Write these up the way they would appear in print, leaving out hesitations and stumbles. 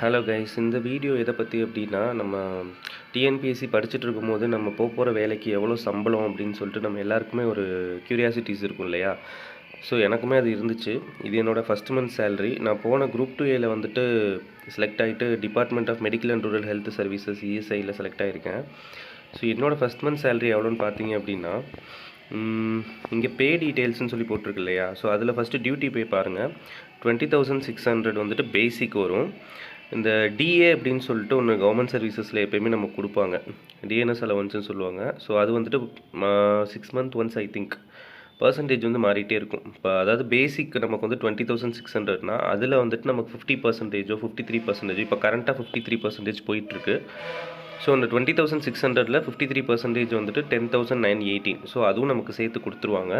Hello guys, இந்த video எதை பற்றி அப்படின்னா, நம்ம டிஎன்பிஎஸ்சி படிச்சுட்டு இருக்கும்போது நம்ம போகிற வேலைக்கு எவ்வளோ சம்பளம் அப்படின்னு சொல்லிட்டு நம்ம எல்லாருக்குமே ஒரு க்யூரியாசிட்டிஸ் இருக்கும் இல்லையா? ஸோ எனக்குமே அது இருந்துச்சு. இது என்னோடய ஃபஸ்ட் மந்த் சேலரி. நான் போன குரூப் 2A வந்துட்டு செலக்ட் ஆகிட்டு department of medical and rural health services இஎஸ்ஐயில் செலக்ட் ஆகியிருக்கேன். ஸோ என்னோடய ஃபஸ்ட் மந்த் சேலரி எவ்வளோன்னு பார்த்தீங்க அப்படின்னா, இங்கே பே டீட்டெயில்ஸ்னு சொல்லி போட்டிருக்கு இல்லையா? ஸோ அதில் ஃபஸ்ட்டு டியூட்டி பே பாருங்கள். 20,600 வந்துட்டு பேசிக் வரும். இந்த டிஏ அப்படின்னு சொல்லிட்டு ஒன்று கவர்மெண்ட் சர்வீசஸில் எப்போயுமே நமக்கு கொடுப்பாங்க. டிஎன்எஸ் அலவன்ஸ்னு சொல்லுவாங்க. ஸோ அது வந்துட்டு 6 month once I think percentage வந்து மாறிட்டே இருக்கும். இப்போ அதாவது பேசிக் நமக்கு வந்து 20,600னா அதில் வந்துட்டு நமக்கு 50%, 53%, இப்போ கரண்ட்டாக 53% போயிட்டுருக்கு. ஸோ அந்த 20,600ல் 53% வந்துட்டு 10,918. ஸோ அதுவும் நமக்கு சேர்த்து கொடுத்துருவாங்க.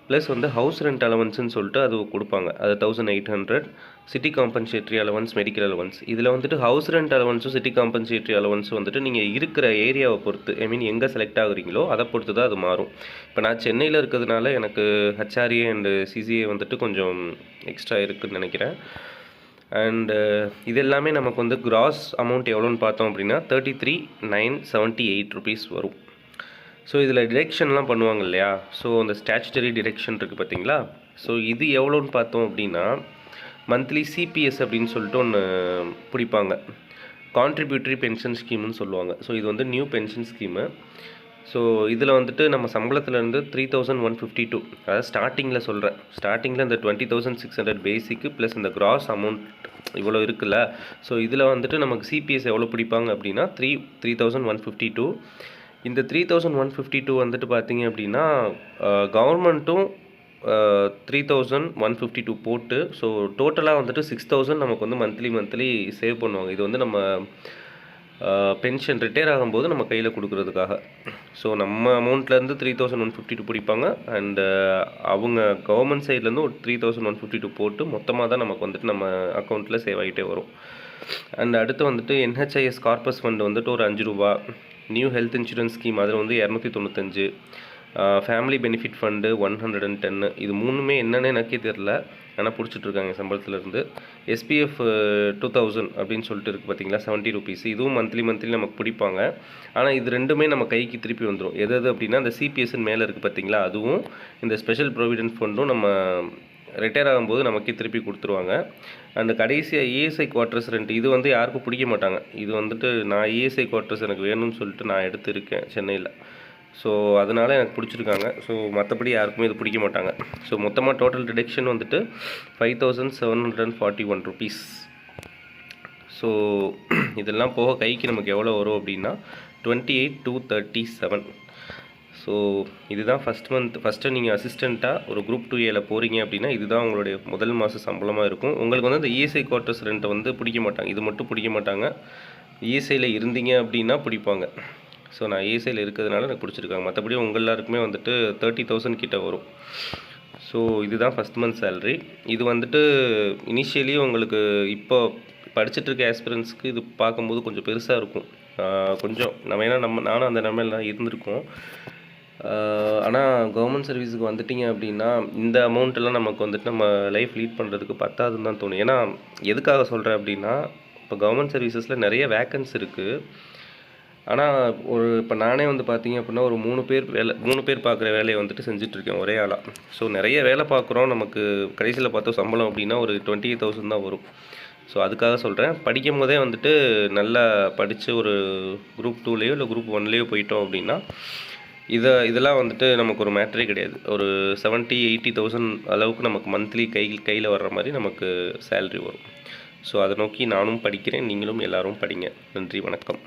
ப்ளஸ் வந்து ஹவுஸ் ரெண்ட் அலவன்ஸ்னு சொல்லிட்டு அது கொடுப்பாங்க. அது 1,800. City compensatory allowance, medical allowance. இதில் வந்துட்டு ஹவுஸ் ரெண்ட் அலவன்ஸும் சிட்டி காம்பன்சேட்ரி அலவன்ஸும் வந்துட்டு நீங்கள் இருக்கிற ஏரியாவை பொறுத்து, ஐ மீன் எங்கே செலக்ட் ஆகுறீங்களோ அதை பொறுத்து தான் அது மாறும். இப்போ நான் சென்னையில் இருக்கிறதுனால எனக்கு ஹெச்ஆர்ஏ அண்டு சிசிஏ வந்துட்டு கொஞ்சம் எக்ஸ்ட்ரா இருக்குதுன்னு நினைக்கிறேன். அண்டு இது எல்லாமே நமக்கு வந்து கிராஸ் அமௌண்ட் எவ்வளோன்னு பார்த்தோம் அப்படின்னா 33,978 ருபீஸ் வரும். ஸோ இதில் டிரெக்ஷன்லாம் பண்ணுவாங்க இல்லையா? ஸோ அந்த ஸ்டாச்சுட்டரி டிரெக்ஷன் இருக்குது பார்த்தீங்களா? ஸோ இது எவ்வளோன்னு பார்த்தோம் அப்படின்னா, மந்த்லி சிபிஎஸ் அப்படின்னு சொல்லிட்டு ஒன்று பிடிப்பாங்க. கான்ட்ரிபியூட்டரி பென்ஷன் ஸ்கீம்னு சொல்லுவாங்க. ஸோ இது வந்து நியூ பென்ஷன் ஸ்கீமு. ஸோ இதில் வந்துட்டு நம்ம சம்பளத்துலேருந்து 3,152, அதாவது ஸ்டார்டிங்கில் சொல்கிறேன். ஸ்டார்டிங்கில் இந்த 20,600 பேசிக்கு ப்ளஸ் இந்த கிராஸ் அமௌண்ட் இவ்வளோ இருக்குல்ல. ஸோ இதில் வந்துட்டு நமக்கு சிபிஎஸ் எவ்வளோ பிடிப்பாங்க அப்படின்னா 3,152. இந்த 3,152 வந்துட்டு பார்த்தீங்க அப்படின்னா கவர்மெண்ட்டும் 3,152 போட்டு, ஸோ டோட்டலாக வந்துட்டு 6,000 நமக்கு வந்து மந்த்லி சேவ் பண்ணுவாங்க. இது வந்து நம்ம பென்ஷன் ரிட்டையர் ஆகும்போது நம்ம கையில் கொடுக்குறதுக்காக. ஸோ நம்ம அமௌண்ட்லேருந்து 3,152 பிடிப்பாங்க. அண்டு அவங்க கவர்மெண்ட் சைட்லேருந்து ஒரு 3,152 போட்டு மொத்தமாக தான் நமக்கு வந்துட்டு நம்ம அக்கௌண்ட்டில் சேவ் ஆகிட்டே வரும். அண்ட் அடுத்து வந்துட்டு என்ஹெச்ஐஎஸ் கார்பஸ் ஃபண்டு வந்துட்டு ஒரு 5 ரூபா. நியூ ஹெல்த் இன்சூரன்ஸ் ஸ்கீம் அதில் வந்து 295. Family benefit fund 110. இது மூணுமே என்னென்னு எனக்கே தெரில, ஆனால் பிடிச்சிட்ருக்காங்க சம்பளத்துலேருந்து. எஸ்பிஎஃப் 2,000 அப்படின்னு சொல்லிட்டு இருக்குது பார்த்தீங்களா, 70 ருபீஸ். இதுவும் மந்த்லி நமக்கு பிடிப்பாங்க. ஆனால் இது ரெண்டுமே நம்ம கைக்கு திருப்பி வந்துடும். எது அப்படின்னா அந்த சிபிஎஸ்ன்னு மேலே இருக்குது பார்த்தீங்களா, அதுவும் இந்த ஸ்பெஷல் ப்ரொவிடென்ட் ஃபண்டும் நம்ம ரிட்டையர் ஆகும்போது நமக்கே திருப்பி கொடுத்துருவாங்க. அண்டு கடைசியாக இஎஸ்ஐ குவார்ட்டர்ஸ் ரெண்ட், இது வந்து யாருக்கும் பிடிக்க மாட்டாங்க. இது வந்துட்டு நான் இஎஸ்ஐ குவார்ட்டர்ஸ் எனக்கு வேணும்னு சொல்லிட்டு நான் எடுத்துருக்கேன் சென்னையில். ஸோ அதனால் எனக்கு பிடிச்சிருக்காங்க. ஸோ மற்றபடி யாருக்குமே இது பிடிக்க மாட்டாங்க. ஸோ மொத்தமாக டோட்டல் டிடக்ஷன் வந்துட்டு 5,741 ருபீஸ். ஸோ இதெல்லாம் போக கைக்கு நமக்கு எவ்வளோ வரும் அப்படின்னா 28,237. ஸோ இதுதான் ஃபஸ்ட் மந்த். ஃபஸ்ட்டு நீங்கள் அசிஸ்டண்ட்டாக ஒரு குரூப் 2Aல போகிறீங்க அப்படின்னா இதுதான் உங்களுடைய முதல் மாத சம்பளமாக இருக்கும். உங்களுக்கு வந்து இந்த இஎஸ்ஐ குவார்ட்டர்ஸ் ரெண்ட்டை வந்து பிடிக்க மாட்டாங்க. இது மட்டும் பிடிக்க மாட்டாங்க. இஎஸ்ஐயில் இருந்தீங்க அப்படின்னா பிடிப்பாங்க. ஸோ நான் இஎஸ்ஐயில் இருக்கிறதுனால எனக்கு பிடிச்சிருக்காங்க. மற்றபடி உங்கள் எல்லாருக்குமே வந்துட்டு 30,000 கிட்ட வரும். ஸோ இதுதான் ஃபஸ்ட் மந்த் சேலரி. இது வந்துட்டு இனிஷியலி உங்களுக்கு இப்போ படிச்சுட்டு இருக்க ஆஸ்பிரன்ஸ்க்கு இது பார்க்கும்போது கொஞ்சம் பெருசாக இருக்கும். கொஞ்சம் நானும் அந்த நிலைமையில தான் இருந்திருக்கோம். ஆனால் கவர்மெண்ட் சர்வீஸுக்கு வந்துட்டிங்க அப்படின்னா இந்த அமௌண்ட்டெல்லாம் நமக்கு வந்துட்டு நம்ம லைஃப் லீட் பண்ணுறதுக்கு பத்தாதுன்னு தான் தோணும். ஏன்னா எதுக்காக சொல்கிறேன் அப்படின்னா, இப்போ கவர்மெண்ட் சர்வீசஸில் நிறைய வேக்கன்ஸ் இருக்குது. ஆனால் இப்போ நானே வந்து பார்த்தீங்க அப்படின்னா ஒரு 3 பேர் பார்க்குற வேலையை வந்துட்டு செஞ்சிட்ருக்கேன் ஒரே ஆளாக. ஸோ நிறைய வேலை பார்க்குறோம். நமக்கு கடைசியில் பார்த்தோம் சம்பளம் அப்படின்னா ஒரு 28,000 தான் வரும். ஸோ அதுக்காக சொல்கிறேன், படிக்கும் போதே வந்துட்டு நல்லா படித்து ஒரு குரூப் 2லேயோ இல்லை குரூப் 1லேயோ போயிட்டோம் அப்படின்னா இதெல்லாம் வந்துட்டு நமக்கு ஒரு மேட்டரே கிடையாது. ஒரு 70,000-80,000 அளவுக்கு நமக்கு மந்த்லி கையில் வர்ற மாதிரி நமக்கு சேல்ரி வரும். ஸோ அதை நோக்கி நானும் படிக்கிறேன், நீங்களும் எல்லோரும் படிங்க. நன்றி, வணக்கம்.